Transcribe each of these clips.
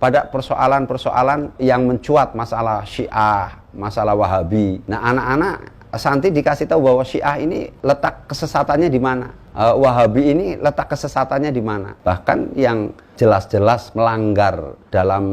pada persoalan-persoalan yang mencuat, masalah Syiah, masalah Wahabi. Nah, anak-anak santri dikasih tahu bahwa Syiah ini letak kesesatannya di mana, Wahabi ini letak kesesatannya di mana. Bahkan yang jelas-jelas melanggar dalam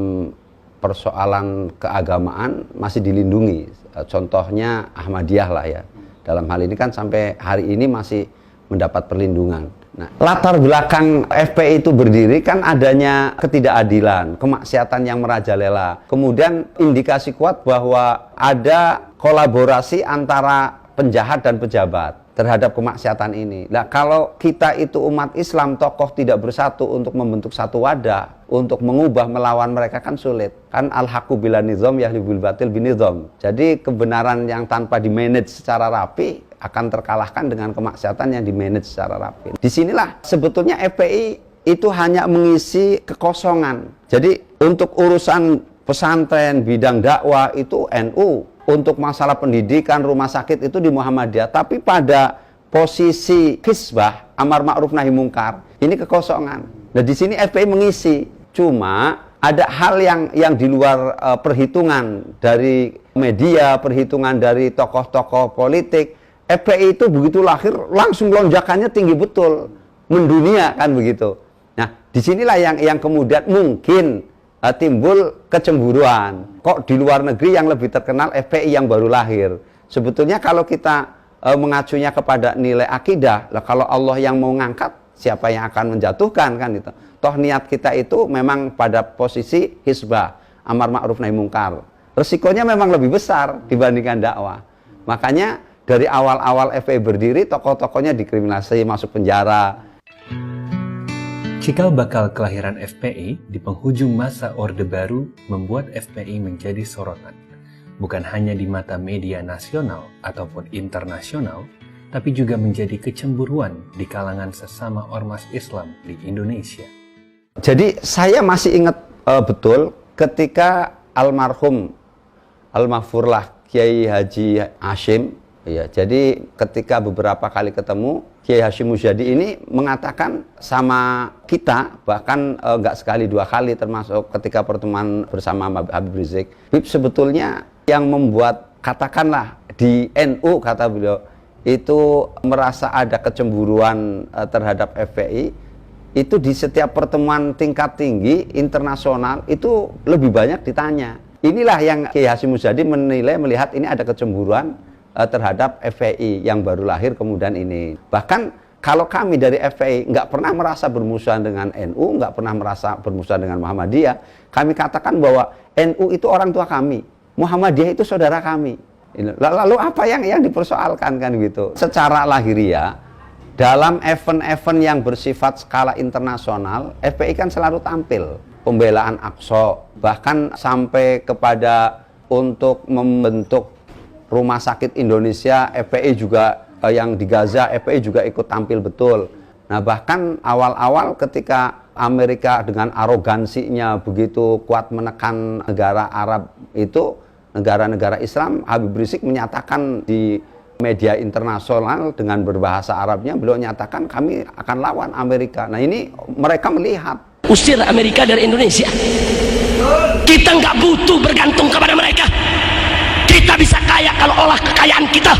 persoalan keagamaan masih dilindungi. Contohnya Ahmadiyah lah ya. Dalam hal ini kan sampai hari ini masih mendapat perlindungan. Nah, latar belakang FPI itu berdiri kan adanya ketidakadilan, kemaksiatan yang merajalela. Kemudian indikasi kuat bahwa ada kolaborasi antara penjahat dan pejabat terhadap kemaksiatan ini. Nah, kalau kita itu umat Islam, tokoh tidak bersatu untuk membentuk satu wadah, untuk mengubah, melawan mereka kan sulit. Kan al-haqqu bila nizam yahlibul batil binizam. Jadi kebenaran yang tanpa dimanage secara rapi akan terkalahkan dengan kemaksiatan yang dimanage secara rapi. Disinilah sebetulnya FPI itu hanya mengisi kekosongan. Jadi untuk urusan pesantren, bidang dakwah itu NU. Untuk masalah pendidikan, rumah sakit itu di Muhammadiyah. Tapi pada posisi Hizbah, amar ma'ruf nahi mungkar, ini kekosongan. Nah, di sini FPI mengisi. Cuma ada hal yang di luar perhitungan dari media, perhitungan dari tokoh-tokoh politik. FPI itu begitu lahir langsung lonjakannya tinggi betul, mendunia kan begitu. Nah, disinilah yang kemudian mungkin timbul kecemburuan. Kok di luar negeri yang lebih terkenal FPI yang baru lahir. Sebetulnya kalau kita mengacunya kepada nilai akidah, lah kalau Allah yang mau ngangkat, siapa yang akan menjatuhkan kan itu. Toh niat kita itu memang pada posisi hizbah, amar ma'ruf nahi mungkar. Resikonya memang lebih besar dibandingkan dakwah. Makanya dari awal-awal FPI berdiri, tokoh-tokohnya dikriminalisasi, masuk penjara. Cikal bakal kelahiran FPI di penghujung masa Orde Baru membuat FPI menjadi sorotan, bukan hanya di mata media nasional ataupun internasional, tapi juga menjadi kecemburuan di kalangan sesama ormas Islam di Indonesia. Jadi saya masih ingat betul ketika almarhum almarfurlah Kiai Haji Hashim, ya, jadi ketika beberapa kali ketemu, Kiai Hashim Muzadi ini mengatakan sama kita, bahkan nggak sekali dua kali, termasuk ketika pertemuan bersama Habib Rizik. Habib, sebetulnya yang membuat, katakanlah di NU, kata beliau, itu merasa ada kecemburuan terhadap FPI, itu di setiap pertemuan tingkat tinggi internasional itu lebih banyak ditanya. Inilah yang Kiai Hashim Muzadi menilai, melihat ini ada kecemburuan terhadap FPI yang baru lahir kemudian ini. Bahkan kalau kami dari FPI nggak pernah merasa bermusuhan dengan NU, nggak pernah merasa bermusuhan dengan Muhammadiyah. Kami katakan bahwa NU itu orang tua kami, Muhammadiyah itu saudara kami. Lalu apa yang dipersoalkan kan gitu? Secara lahiriah, dalam event-event yang bersifat skala internasional, FPI kan selalu tampil. Pembelaan Aqsa, bahkan sampai kepada untuk membentuk Rumah Sakit Indonesia, FPI juga yang di Gaza, FPI juga ikut tampil betul. Nah, bahkan awal-awal ketika Amerika dengan arogansinya begitu kuat menekan negara Arab itu, negara-negara Islam, Habib Rizik menyatakan di media internasional dengan berbahasa Arabnya, beliau menyatakan kami akan lawan Amerika. Nah, ini mereka melihat. Usir Amerika dari Indonesia. Kita nggak butuh bergantung kepada mereka. Kita bisa kaya kalau olah kekayaan kita.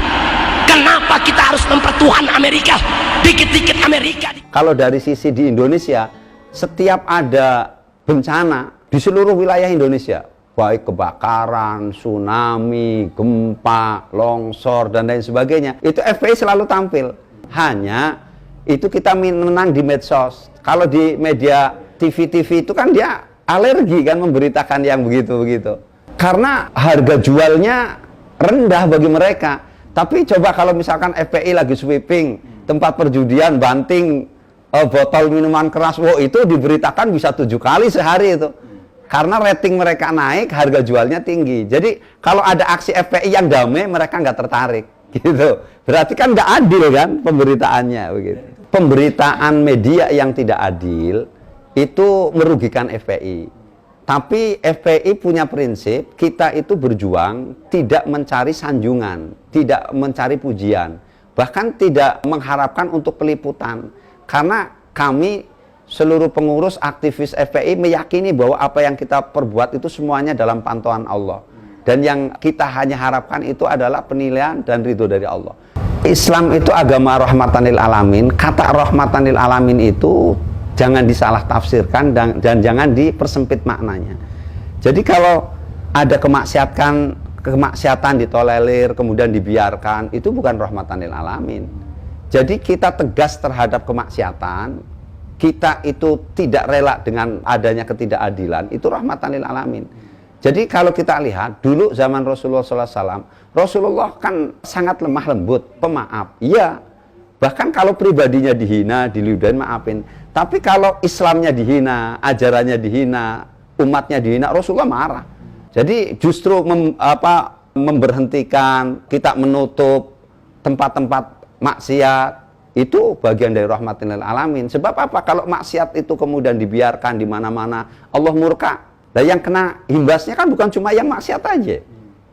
Kenapa kita harus mempertuhan Amerika? Dikit-dikit Amerika. Kalau dari sisi di Indonesia, setiap ada bencana di seluruh wilayah Indonesia, baik kebakaran, tsunami, gempa, longsor, dan lain sebagainya, itu FPI selalu tampil. Hanya itu kita menang di medsos. Kalau di media TV-TV itu kan dia alergi kan memberitakan yang begitu-begitu. Karena harga jualnya rendah bagi mereka. Tapi coba kalau misalkan FPI lagi sweeping tempat perjudian, banting botol minuman keras, wow, itu diberitakan bisa 7 kali sehari itu. Karena rating mereka naik, harga jualnya tinggi. Jadi kalau ada aksi FPI yang damai, mereka nggak tertarik, gitu. Berarti kan nggak adil kan pemberitaannya, begitu. Pemberitaan media yang tidak adil itu merugikan FPI. Tapi FPI punya prinsip, kita itu berjuang tidak mencari sanjungan, tidak mencari pujian, bahkan tidak mengharapkan untuk peliputan. Karena kami seluruh pengurus aktivis FPI meyakini bahwa apa yang kita perbuat itu semuanya dalam pantauan Allah. Dan yang kita hanya harapkan itu adalah penilaian dan ridho dari Allah. Islam itu agama rahmatan lil alamin. Kata rahmatan lil alamin itu jangan disalah tafsirkan dan jangan dipersempit maknanya. Jadi kalau ada kemaksiatan ditolerir kemudian dibiarkan, itu bukan rahmatan lil alamin. Jadi kita tegas terhadap kemaksiatan, kita itu tidak rela dengan adanya ketidakadilan, itu rahmatan lil alamin. Jadi kalau kita lihat dulu zaman Rasulullah SAW, Rasulullah kan sangat lemah lembut, pemaaf. Iya, bahkan kalau pribadinya dihina, diludahin, maafin. Tapi kalau Islamnya dihina, ajarannya dihina, umatnya dihina, Rasulullah marah. Jadi justru memberhentikan, kita menutup tempat-tempat maksiat, itu bagian dari rahmatin lil alamin. Sebab apa? Kalau maksiat itu kemudian dibiarkan di mana-mana, Allah murka. Nah, yang kena imbasnya kan bukan cuma yang maksiat aja.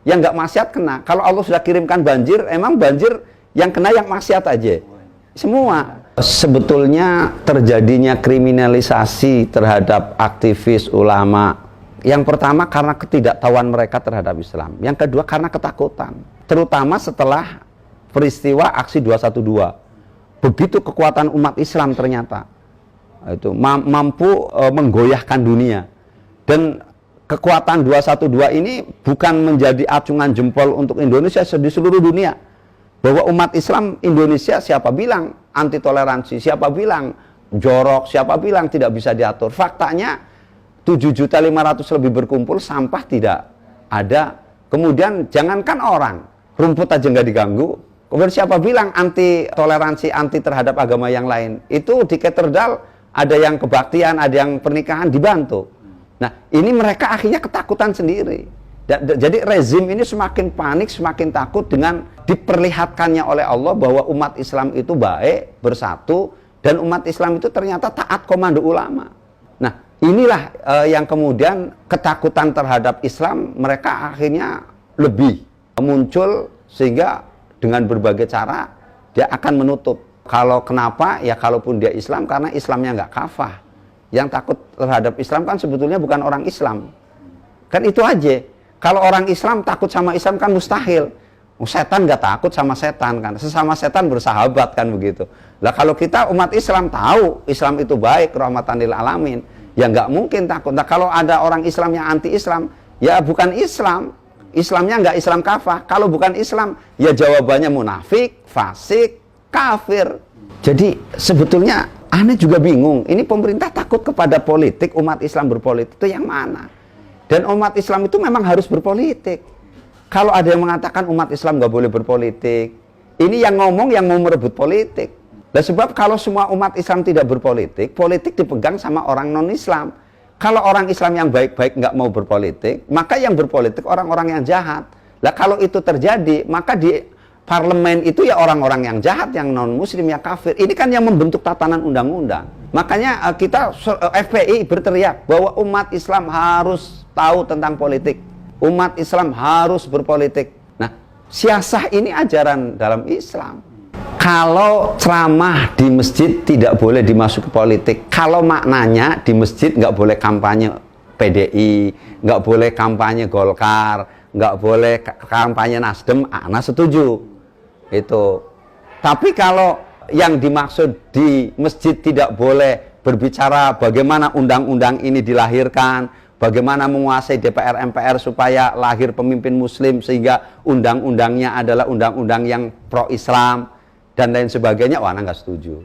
Yang nggak maksiat kena. Kalau Allah sudah kirimkan banjir, emang banjir yang kena yang maksiat aja. Semua. Sebetulnya terjadinya kriminalisasi terhadap aktivis ulama. Yang pertama karena ketidaktahuan mereka terhadap Islam. Yang kedua karena ketakutan. Terutama setelah peristiwa aksi 212. Begitu kekuatan umat Islam ternyata itu mampu menggoyahkan dunia. Dan kekuatan 212 ini bukan menjadi acungan jempol untuk Indonesia di seluruh dunia. Bahwa umat Islam Indonesia siapa bilang anti toleransi, siapa bilang jorok, siapa bilang tidak bisa diatur. Faktanya 7.500.000 lebih berkumpul, sampah tidak ada. Kemudian jangankan orang, rumput aja nggak diganggu. Kemudian siapa bilang anti toleransi, anti terhadap agama yang lain. Itu di katedral ada yang kebaktian, ada yang pernikahan dibantu. Nah, ini mereka akhirnya ketakutan sendiri. Jadi rezim ini semakin panik, semakin takut dengan diperlihatkannya oleh Allah bahwa umat Islam itu baik, bersatu, dan umat Islam itu ternyata taat komando ulama. Nah, inilah yang kemudian ketakutan terhadap Islam mereka akhirnya lebih muncul, sehingga dengan berbagai cara dia akan menutup. Kalau kenapa? Ya kalaupun dia Islam, karena Islamnya nggak kafah. Yang takut terhadap Islam kan sebetulnya bukan orang Islam. Kan itu aja. Kalau orang Islam takut sama Islam kan mustahil. Setan nggak takut sama setan kan. Sesama setan bersahabat kan begitu. Lah kalau kita umat Islam tahu Islam itu baik, rahmatan lil alamin, ya nggak mungkin takut. Nah kalau ada orang Islam yang anti Islam, ya bukan Islam. Islamnya nggak Islam kafah. Kalau bukan Islam, ya jawabannya munafik, fasik, kafir. Jadi sebetulnya aneh juga bingung. Ini pemerintah takut kepada politik, umat Islam berpolitik itu yang mana? Dan umat Islam itu memang harus berpolitik. Kalau ada yang mengatakan umat Islam nggak boleh berpolitik, ini yang ngomong yang mau merebut politik. Nah, sebab kalau semua umat Islam tidak berpolitik, politik dipegang sama orang non-Islam. Kalau orang Islam yang baik-baik nggak mau berpolitik, maka yang berpolitik orang-orang yang jahat. Nah, kalau itu terjadi, maka di parlemen itu ya orang-orang yang jahat, yang non-muslim, yang kafir. Ini kan yang membentuk tatanan undang-undang. Makanya kita FPI berteriak bahwa umat Islam harus tahu tentang politik. Umat Islam harus berpolitik. Nah, siasah ini ajaran dalam Islam. Kalau ceramah di masjid tidak boleh dimasuki politik. Kalau maknanya di masjid nggak boleh kampanye PDI, nggak boleh kampanye Golkar, nggak boleh kampanye Nasdem, ana setuju. Itu. Tapi kalau yang dimaksud di masjid tidak boleh berbicara bagaimana undang-undang ini dilahirkan, bagaimana menguasai DPR MPR supaya lahir pemimpin muslim sehingga undang-undangnya adalah undang-undang yang pro-Islam dan lain sebagainya, wah, ana nggak setuju.